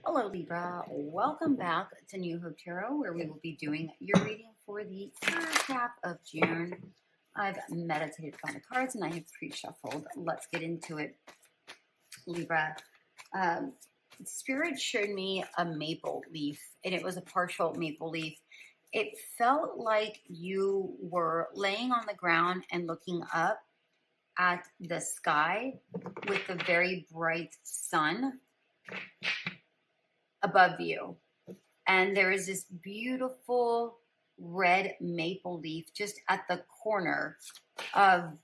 Hello, Libra. Welcome back to New Hope Tarot, where we will be doing your reading for the first half of June. I've meditated on the cards and I have pre-shuffled. Let's get into it, Libra. Spirit showed me a maple leaf, and it was a partial maple leaf. It felt like you were laying on the ground and looking up at the sky with a very bright sun above you. And there is this beautiful red maple leaf just at the corner of,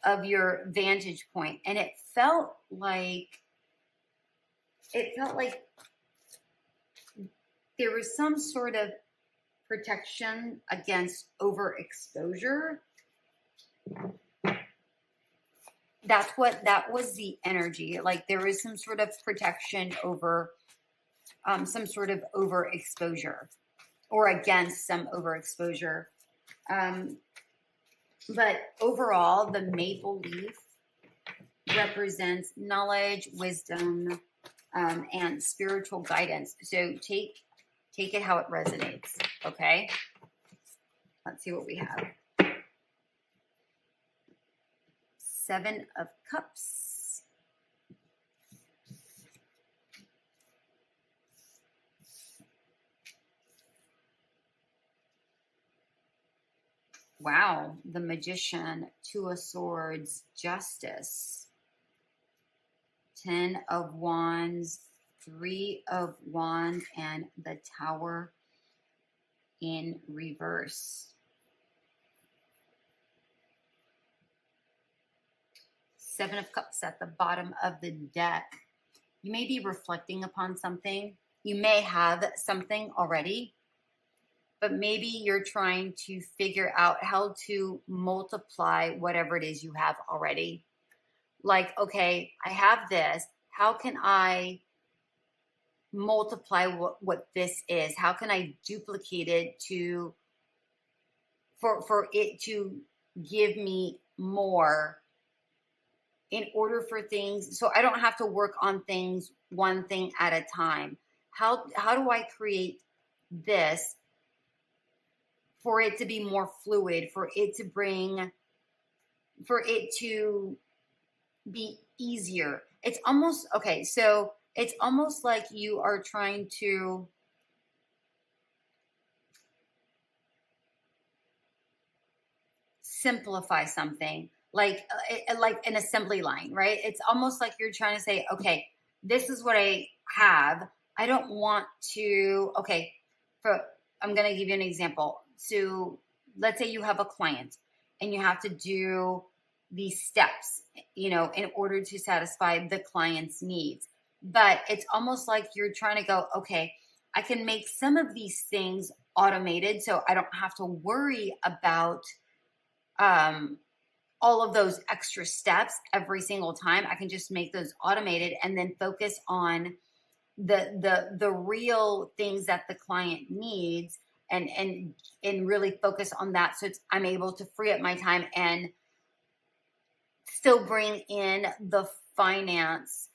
of your vantage point. And it felt like there was some sort of protection against overexposure. That was the energy. Like there was some sort of protection over some sort of overexposure or against some overexposure. But overall, the maple leaf represents knowledge, wisdom, and spiritual guidance. So take it how it resonates. Okay. Let's see what we have. 7 of Cups. Wow, the Magician, 2 of Swords, Justice, 10 of Wands, 3 of Wands, and the Tower in reverse. 7 of Cups at the bottom of the deck. You may be reflecting upon something. You may have something already, but maybe you're trying to figure out how to multiply whatever it is you have already. Like, okay, I have this. How can I multiply what this is? How can I duplicate it for it to give me more in order for things, so I don't have to work on things one thing at a time? How do I create this for it to be more fluid, for it to be easier? It's almost, okay, so it's almost like you are trying to simplify something, like an assembly line, right? It's almost like you're trying to say, okay, this is what I have. I don't want to, I'm going to give you an example. So let's say you have a client and you have to do these steps, in order to satisfy the client's needs. But it's almost like you're trying to go, okay, I can make some of these things automated so I don't have to worry about all of those extra steps every single time. I can just make those automated and then focus on the real things that the client needs and really focus on that. So I'm able to free up my time and still bring in the finance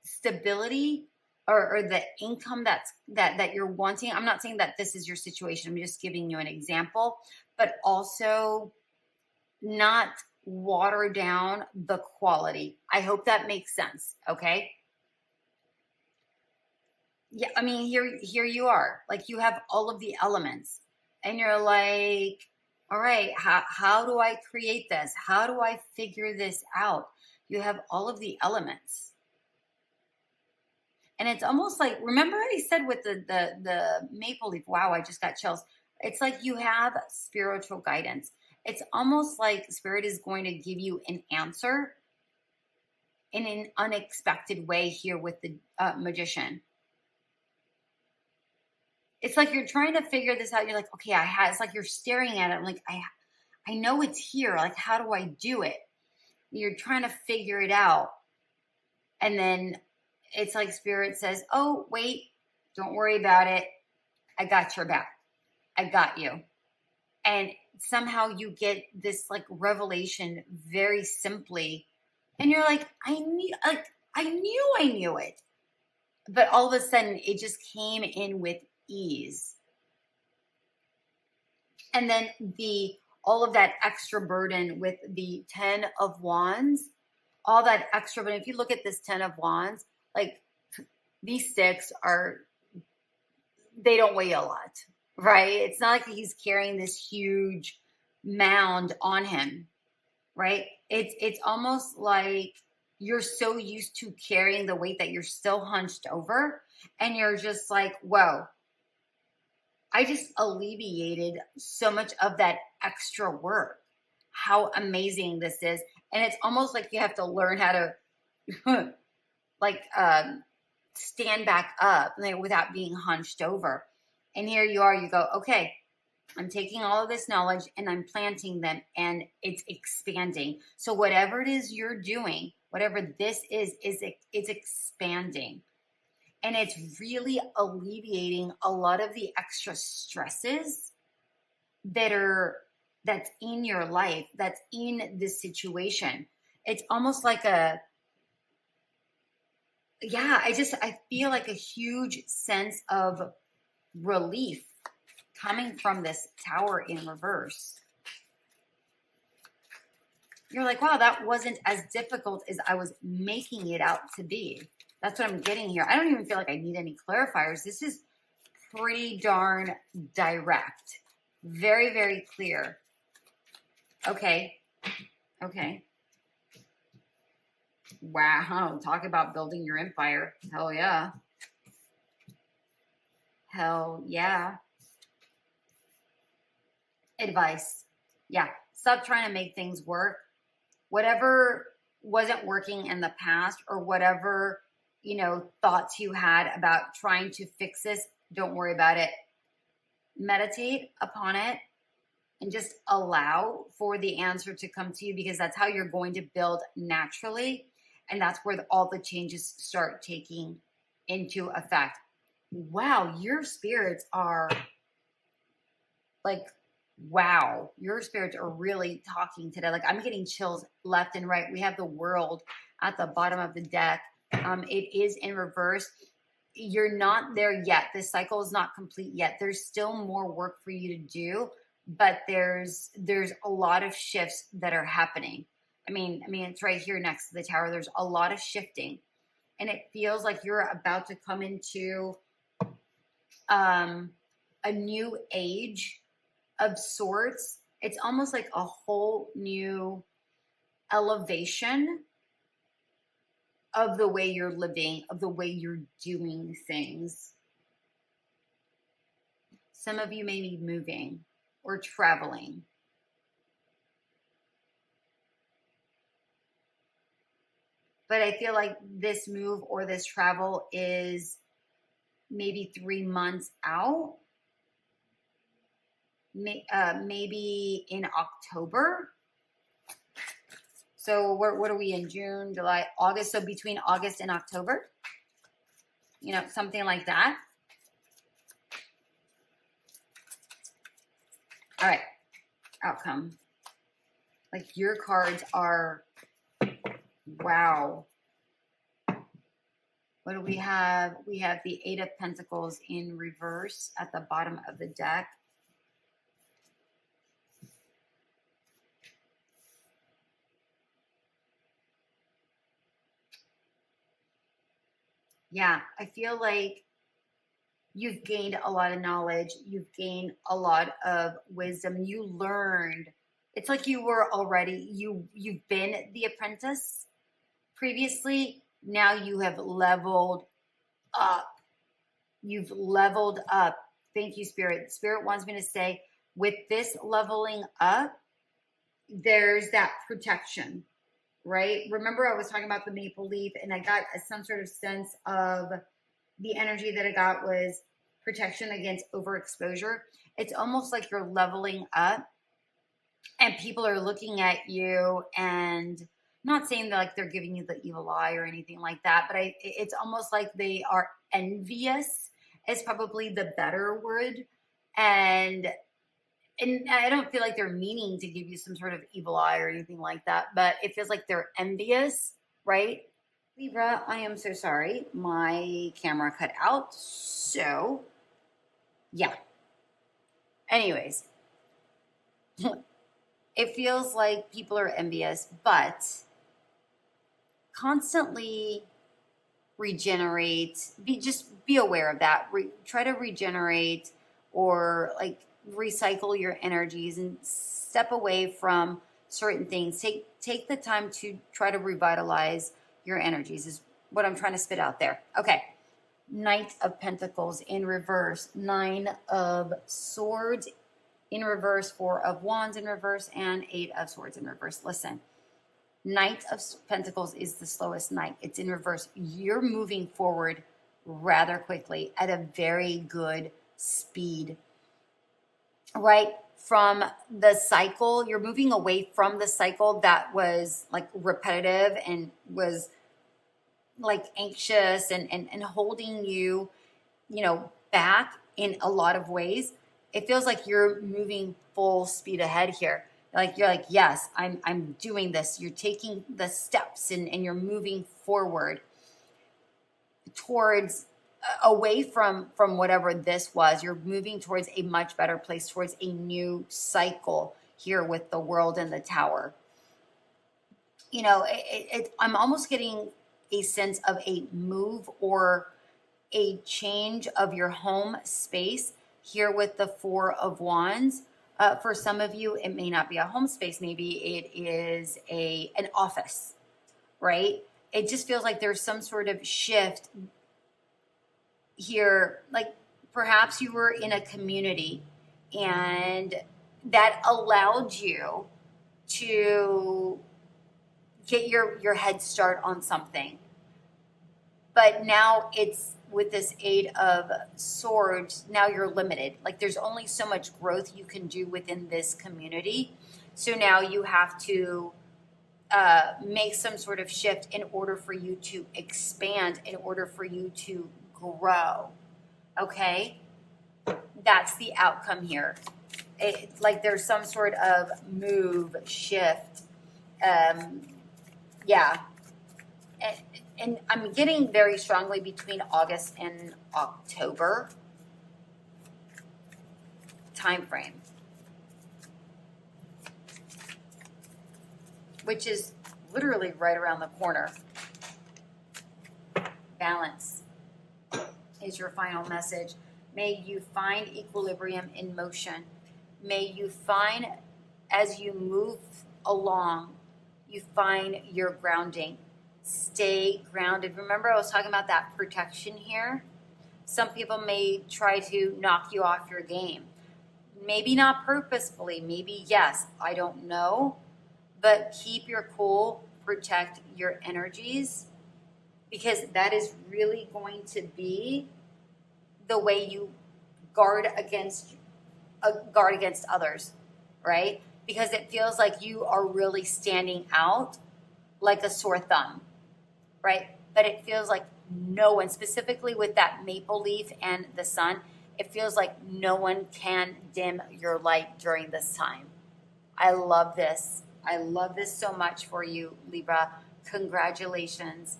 stability or the income that you're wanting. I'm not saying that this is your situation. I'm just giving you an example, but also not water down the quality. I hope that makes sense. Okay. Yeah. I mean, here you are, like you have all of the elements and you're like, all right, how do I create this? How do I figure this out? You have all of the elements. And it's almost like, remember I said with the maple leaf, wow, I just got chills. It's like you have spiritual guidance. It's almost like Spirit is going to give you an answer in an unexpected way here with the Magician. It's like you're trying to figure this out. You're like, okay, it's like you're staring at it. I'm like, I know it's here. Like, how do I do it? You're trying to figure it out. And then it's like Spirit says, oh, wait, don't worry about it. I got your back. I got you. And somehow you get this like revelation very simply And you're like, I knew it. But all of a sudden it just came in with ease. And then all of that extra burden with the 10 of Wands, all that extra, but if you look at this 10 of Wands, like these sticks they don't weigh a lot, right? It's not like he's carrying this huge mound on him, right? It's almost like you're so used to carrying the weight that you're still hunched over, and you're just like, whoa, I just alleviated so much of that extra work. How amazing this is. And it's almost like you have to learn how to like stand back up without being hunched over. And here you are, you go, okay, I'm taking all of this knowledge and I'm planting them, and it's expanding. So whatever it is you're doing, whatever this is it's expanding. And it's really alleviating a lot of the extra stresses that's in your life, that's in this situation. It's almost like I feel like a huge sense of relief coming from this Tower in reverse. You're like, wow, that wasn't as difficult as I was making it out to be. That's what I'm getting here. I don't even feel like I need any clarifiers. This is pretty darn direct. Very, very clear. Okay. Wow. Talk about building your empire. Hell yeah. Hell yeah. Advice. Yeah. Stop trying to make things work. Whatever wasn't working in the past, or whatever, thoughts you had about trying to fix this, don't worry about it. Meditate upon it and just allow for the answer to come to you, because that's how you're going to build naturally. And that's where all the changes start taking into effect. Wow, your spirits are like, wow, your spirits are really talking today. Like, I'm getting chills left and right. We have the World at the bottom of the deck. It is in reverse. You're not there yet. This cycle is not complete yet. There's still more work for you to do, but there's a lot of shifts that are happening. I mean, it's right here next to the Tower. There's a lot of shifting, and it feels like you're about to come into a new age of sorts. It's almost like a whole new elevation of the way you're living, of the way you're doing things. Some of you may be moving or traveling. But I feel like this move or this travel is maybe 3 months out. Maybe in October. So what are we in? June, July, August. So between August and October, something like that. All right. Outcome. Like, your cards are, wow. What do we have? We have the 8 of Pentacles in reverse at the bottom of the deck. Yeah, I feel like you've gained a lot of knowledge. You've gained a lot of wisdom. You learned. It's like you were already, you've been the apprentice previously. Now you have leveled up. You've leveled up. Thank you, Spirit. Spirit wants me to say, with this leveling up, there's that protection. Right? Remember, I was talking about the maple leaf, and I got some sort of sense of the energy that I got was protection against overexposure. It's almost like you're leveling up, and people are looking at you, and not saying that like they're giving you the evil eye or anything like that, but it's almost like they are envious is probably the better word. And and I don't feel like they're meaning to give you some sort of evil eye or anything like that, but it feels like they're envious, right? Libra, I am so sorry. My camera cut out. So, yeah. Anyways, it feels like people are envious, but constantly regenerate. Be aware of that. Try to regenerate or like recycle your energies and step away from certain things. Take the time to try to revitalize your energies is what I'm trying to spit out there. Okay. Knight of Pentacles in reverse, Nine of Swords in reverse, Four of Wands in reverse, and Eight of Swords in reverse. Listen, Knight of Pentacles is the slowest knight. It's in reverse. You're moving forward rather quickly at a very good speed, right? From the cycle, you're moving away from the cycle that was like repetitive and was like anxious and holding you, back in a lot of ways. It feels like you're moving full speed ahead here. Like you're like, yes, I'm doing this. You're taking the steps and you're moving forward towards away from whatever this was. You're moving towards a much better place, towards a new cycle here with the World and the Tower. I'm almost getting a sense of a move or a change of your home space here with the Four of Wands. For some of you, it may not be a home space. Maybe it is an office, right? It just feels like there's some sort of shift here. Like perhaps you were in a community and that allowed you to get your head start on something. But now it's with this Eight of Swords, now you're limited. Like there's only so much growth you can do within this community. So now you have to make some sort of shift in order for you to expand, in order for you to grow. Okay? That's the outcome here. Like there's some sort of move, shift. Yeah. And I'm getting very strongly between August and October time frame, which is literally right around the corner. Balance is your final message. May you find equilibrium in motion. May you find, as you move along, you find your grounding. Stay grounded. Remember, I was talking about that protection here. Some people may try to knock you off your game. Maybe not purposefully. Maybe yes. I don't know. But keep your cool. Protect your energies, because that is really going to be the way you guard against others, right? Because it feels like you are really standing out like a sore thumb, right? But it feels like no one, specifically with that maple leaf and the sun, it feels like no one can dim your light during this time. I love this. I love this so much for you, Libra. Congratulations.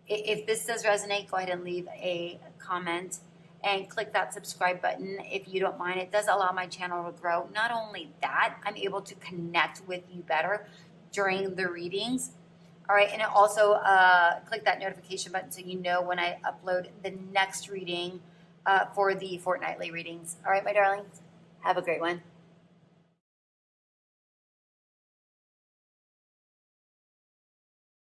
If this does resonate, go ahead and leave a comment and click that subscribe button if you don't mind. It does allow my channel to grow. Not only that, I'm able to connect with you better during the readings. All right, and also click that notification button so you know when I upload the next reading for the fortnightly readings. All right, my darlings, have a great one.